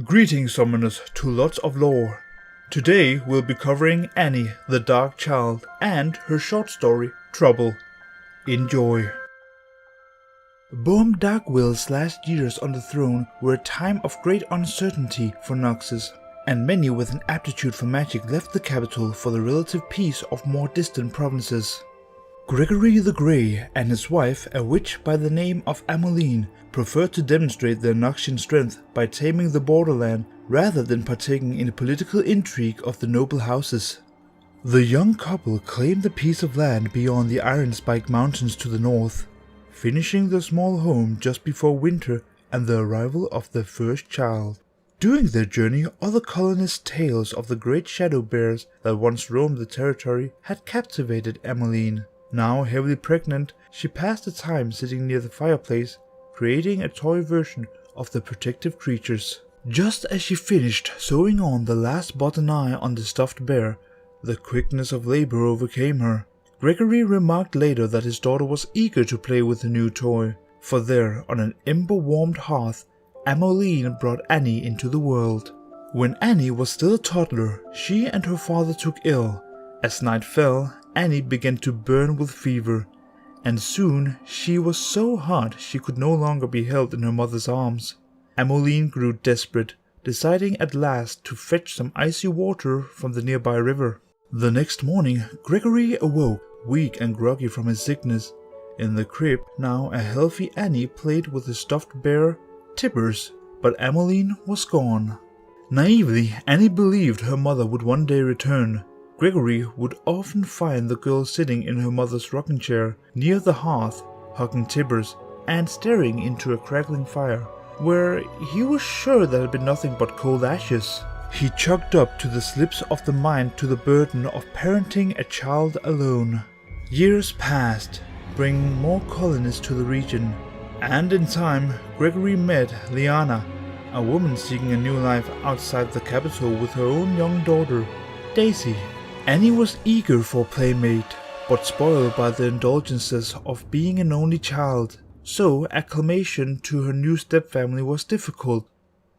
Greetings, summoners, to lots of lore. Today we'll be covering Annie, the Dark Child, and her short story, Trouble. Enjoy. Boam Darkwill's last years on the throne were a time of great uncertainty for Noxus, and many with an aptitude for magic left the capital for the relative peace of more distant provinces. Gregory the Grey and his wife, a witch by the name of Ameline, preferred to demonstrate their Noxian strength by taming the borderland rather than partaking in the political intrigue of the noble houses. The young couple claimed a piece of land beyond the Iron Spike Mountains to the north, finishing their small home just before winter and the arrival of their first child. During their journey, other colonists' tales of the great shadow bears that once roamed the territory had captivated Ameline. Now heavily pregnant, she passed the time sitting near the fireplace, creating a toy version of the protective creatures. Just as she finished sewing on the last buttoneye on the stuffed bear, the quickness of labor overcame her. Gregory remarked later that his daughter was eager to play with the new toy, for there, on an ember-warmed hearth, Ameline brought Annie into the world. When Annie was still a toddler, she and her father took ill. As night fell, Annie began to burn with fever, and soon she was so hot she could no longer be held in her mother's arms. Ameline grew desperate, deciding at last to fetch some icy water from the nearby river. The next morning, Gregory awoke, weak and groggy from his sickness. In the crib, now a healthy Annie played with the stuffed bear, Tibbers, but Ameline was gone. Naively, Annie believed her mother would one day return. Gregory would often find the girl sitting in her mother's rocking chair near the hearth, hugging Tibbers and staring into a crackling fire, where he was sure there had been nothing but cold ashes. He chalked up to the slips of the mind to the burden of parenting a child alone. Years passed, bringing more colonists to the region, and in time Gregory met Liana, a woman seeking a new life outside the capital with her own young daughter, Daisy. Annie was eager for a playmate, but spoiled by the indulgences of being an only child, so acclimation to her new stepfamily was difficult.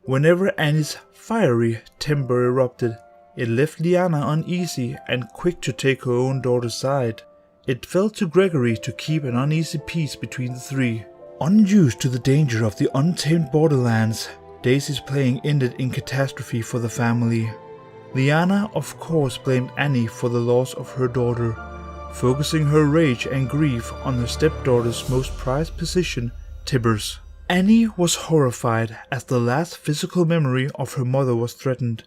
Whenever Annie's fiery temper erupted, it left Liana uneasy and quick to take her own daughter's side. It fell to Gregory to keep an uneasy peace between the three. Unused to the danger of the untamed borderlands, Daisy's playing ended in catastrophe for the family. Liana of course blamed Annie for the loss of her daughter, focusing her rage and grief on her stepdaughter's most prized possession, Tibbers. Annie was horrified as the last physical memory of her mother was threatened.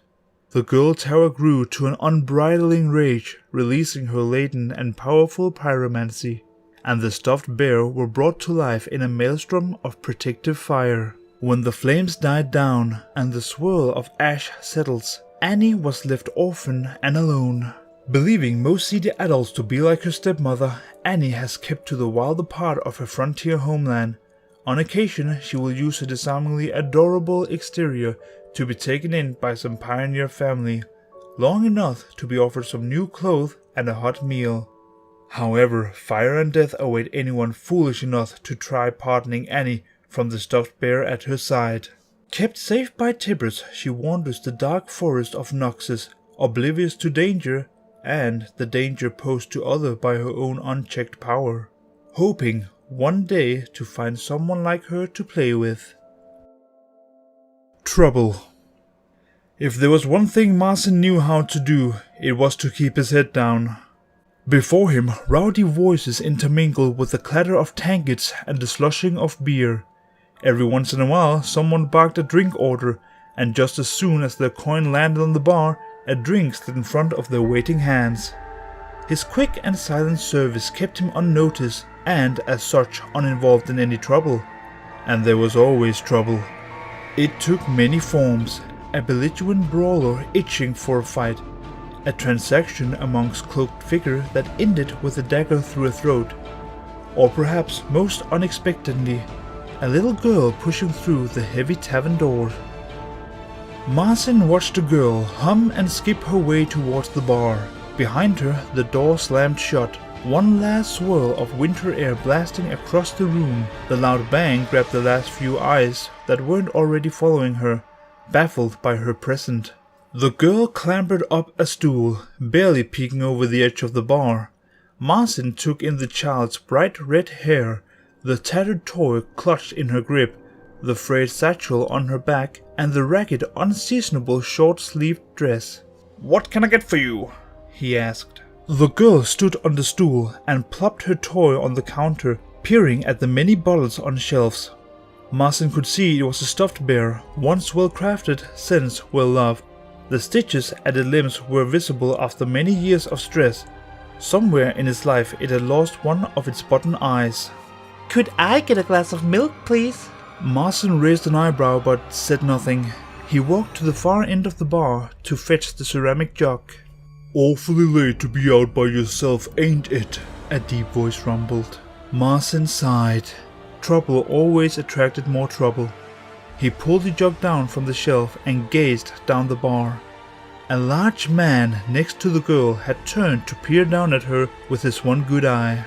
The girl terror grew to an unbridling rage, releasing her latent and powerful pyromancy, and the stuffed bear were brought to life in a maelstrom of protective fire. When the flames died down and the swirl of ash settles, Annie was left orphan and alone. Believing most seedy adults to be like her stepmother, Annie has kept to the wilder part of her frontier homeland. On occasion, she will use her disarmingly adorable exterior to be taken in by some pioneer family, long enough to be offered some new clothes and a hot meal. However, fire and death await anyone foolish enough to try pardoning Annie from the stuffed bear at her side. Kept safe by Tibbers, she wanders the dark forest of Noxus, oblivious to danger, and the danger posed to others by her own unchecked power, hoping one day to find someone like her to play with. Trouble. If there was one thing Marcin knew how to do, it was to keep his head down. Before him, rowdy voices intermingled with the clatter of tankards and the slushing of beer. Every once in a while, someone barked a drink order, and just as soon as their coin landed on the bar, a drink slid in front of their waiting hands. His quick and silent service kept him unnoticed, and as such uninvolved in any trouble. And there was always trouble. It took many forms: a belligerent brawler itching for a fight, a transaction amongst cloaked figure that ended with a dagger through a throat, or perhaps most unexpectedly, a little girl pushing through the heavy tavern door. Marcin watched the girl hum and skip her way towards the bar. Behind her, the door slammed shut, one last swirl of winter air blasting across the room. The loud bang grabbed the last few eyes that weren't already following her, baffled by her presence. The girl clambered up a stool, barely peeking over the edge of the bar. Marcin took in the child's bright red hair, the tattered toy clutched in her grip, the frayed satchel on her back, and the ragged, unseasonable short-sleeved dress. "What can I get for you?" he asked. The girl stood on the stool and plopped her toy on the counter, peering at the many bottles on shelves. Marcin could see it was a stuffed bear, once well crafted, since well loved. The stitches at the limbs were visible after many years of stress. Somewhere in its life it had lost one of its bottom eyes. "Could I get a glass of milk, please?" Marcin raised an eyebrow but said nothing. He walked to the far end of the bar to fetch the ceramic jug. "Awfully late to be out by yourself, ain't it?" a deep voice rumbled. Marcin sighed. Trouble always attracted more trouble. He pulled the jug down from the shelf and gazed down the bar. A large man next to the girl had turned to peer down at her with his one good eye.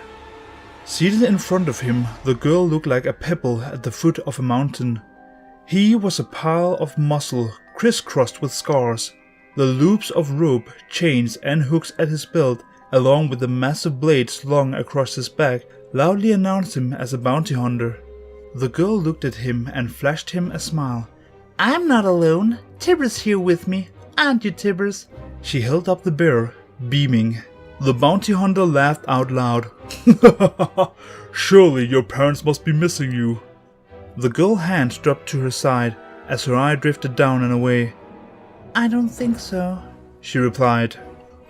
Seated in front of him, the girl looked like a pebble at the foot of a mountain. He was a pile of muscle, crisscrossed with scars. The loops of rope, chains and hooks at his belt, along with the massive blade slung across his back, loudly announced him as a bounty hunter. The girl looked at him and flashed him a smile. "I'm not alone. Tibbers here with me. Aren't you, Tibbers?" She held up the bear, beaming. The bounty hunter laughed out loud. "Surely your parents must be missing you." The girl's hand dropped to her side as her eye drifted down and away. "I don't think so," she replied.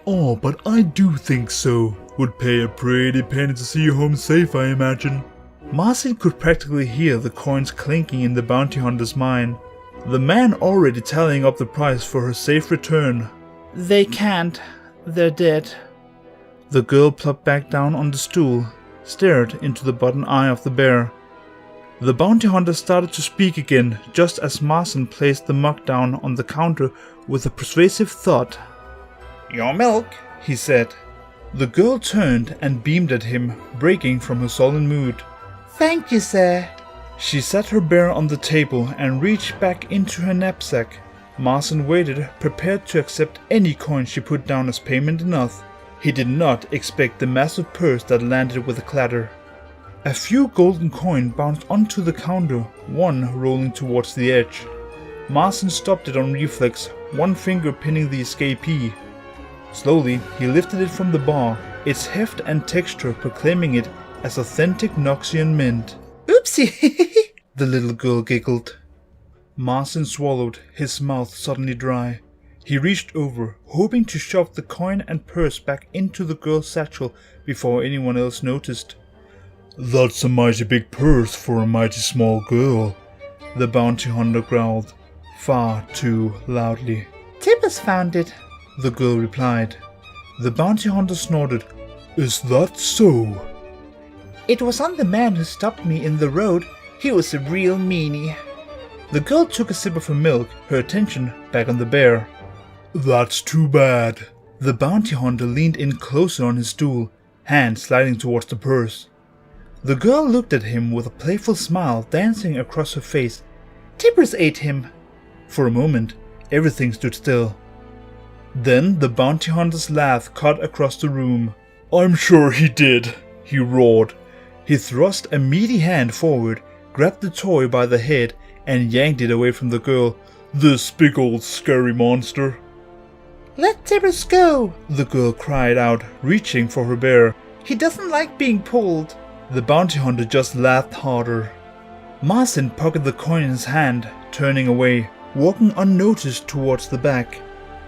"Oh, but I do think so. Would pay a pretty penny to see you home safe, I imagine." Marcin could practically hear the coins clinking in the bounty hunter's mind. The man already tallying up the price for her safe return. "They can't. They're dead." The girl plopped back down on the stool, stared into the bottom eye of the bear. The bounty hunter started to speak again just as Marcin placed the mug down on the counter with a persuasive thought. "Your milk," he said. The girl turned and beamed at him, breaking from her sullen mood. "Thank you, sir." She set her bear on the table and reached back into her knapsack. Marcin waited, prepared to accept any coin she put down as payment enough. He did not expect the massive purse that landed with a clatter. A few golden coins bounced onto the counter, one rolling towards the edge. Marcin stopped it on reflex, one finger pinning the escapee. Slowly, he lifted it from the bar, its heft and texture proclaiming it as authentic Noxian mint. "Oopsie!" The little girl giggled. Marcin swallowed, his mouth suddenly dry. He reached over, hoping to shove the coin and purse back into the girl's satchel before anyone else noticed. "That's a mighty big purse for a mighty small girl," the bounty hunter growled, far too loudly. "Tibbers found it," the girl replied. The bounty hunter snorted. "Is that so?" "It was on the man who stopped me in the road. He was a real meanie." The girl took a sip of her milk, her attention back on the bear. "That's too bad." The bounty hunter leaned in closer on his stool, hand sliding towards the purse. The girl looked at him with a playful smile dancing across her face. "Tibbers ate him." For a moment, everything stood still. Then the bounty hunter's laugh cut across the room. "I'm sure he did," he roared. He thrust a meaty hand forward, grabbed the toy by the head, and yanked it away from the girl. "This big old scary monster." "Let Tibbers go," the girl cried out, reaching for her bear. "He doesn't like being pulled." The bounty hunter just laughed harder. Marcin pocketed the coin in his hand, turning away, walking unnoticed towards the back.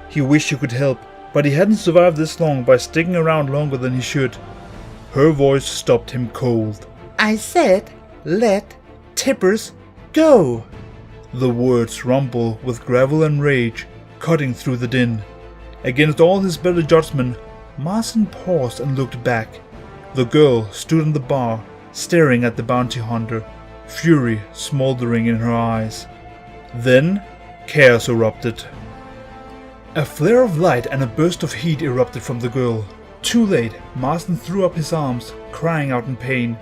He wished he could help, but he hadn't survived this long by sticking around longer than he should. Her voice stopped him cold. "I said, let Tibbers go." The words rumbled with gravel and rage, cutting through the din. Against all his better judgment, Marcin paused and looked back. The girl stood on the bar, staring at the bounty hunter, fury smoldering in her eyes. Then, chaos erupted. A flare of light and a burst of heat erupted from the girl. Too late, Marcin threw up his arms, crying out in pain.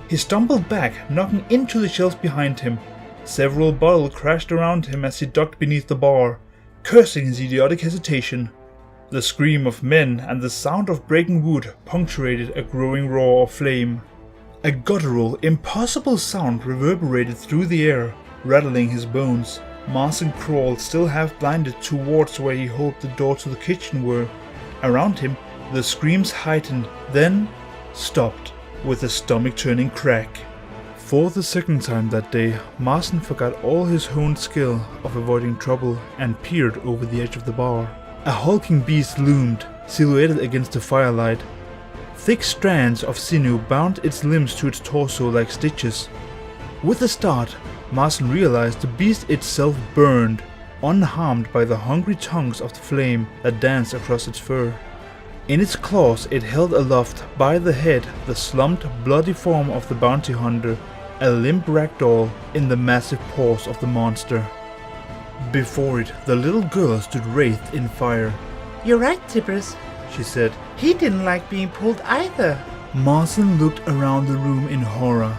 He stumbled back, knocking into the shelves behind him. Several bottles crashed around him as he ducked beneath the bar, cursing his idiotic hesitation. The scream of men and the sound of breaking wood punctuated a growing roar of flame. A guttural, impossible sound reverberated through the air, rattling his bones. Marson crawled, still half blinded, towards where he hoped the door to the kitchen were. Around him, the screams heightened, then stopped, with a stomach-turning crack. For the second time that day, Marson forgot all his honed skill of avoiding trouble and peered over the edge of the bar. A hulking beast loomed, silhouetted against the firelight. Thick strands of sinew bound its limbs to its torso like stitches. With a start, Marson realized the beast itself burned, unharmed by the hungry tongues of the flame that danced across its fur. In its claws it held aloft by the head the slumped, bloody form of the bounty hunter, a limp ragdoll in the massive paws of the monster. Before it, the little girl stood wraithed in fire. "You're right, Tibbers," she said. "He didn't like being pulled either." Marson looked around the room in horror.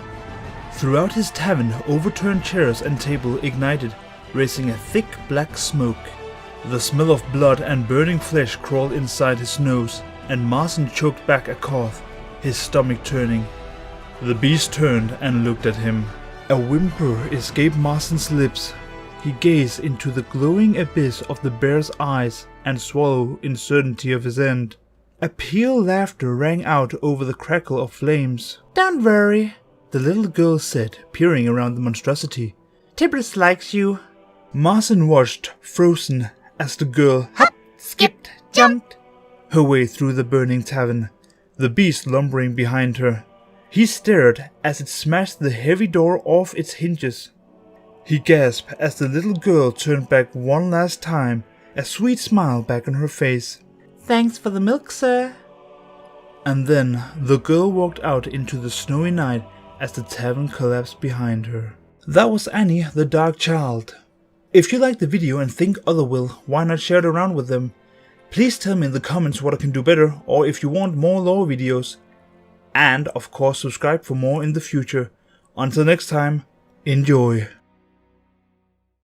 Throughout his tavern, overturned chairs and table ignited, raising a thick black smoke. The smell of blood and burning flesh crawled inside his nose, and Marson choked back a cough, his stomach turning. The beast turned and looked at him. A whimper escaped Marson's lips. He gazed into the glowing abyss of the bear's eyes and swallowed in certainty of his end. A peal laughter rang out over the crackle of flames. "Don't worry," the little girl said, peering around the monstrosity. "Tibbers likes you." Marson watched, frozen, as the girl Hop, skipped, jumped her way through the burning tavern, the beast lumbering behind her. He stared as it smashed the heavy door off its hinges. He gasped as the little girl turned back one last time, a sweet smile back on her face. "Thanks for the milk, sir." And then the girl walked out into the snowy night as the tavern collapsed behind her. That was Annie, the Dark Child. If you liked the video and think other will, why not share it around with them? Please tell me in the comments what I can do better, or if you want more lore videos. And of course subscribe for more in the future. Until next time, enjoy.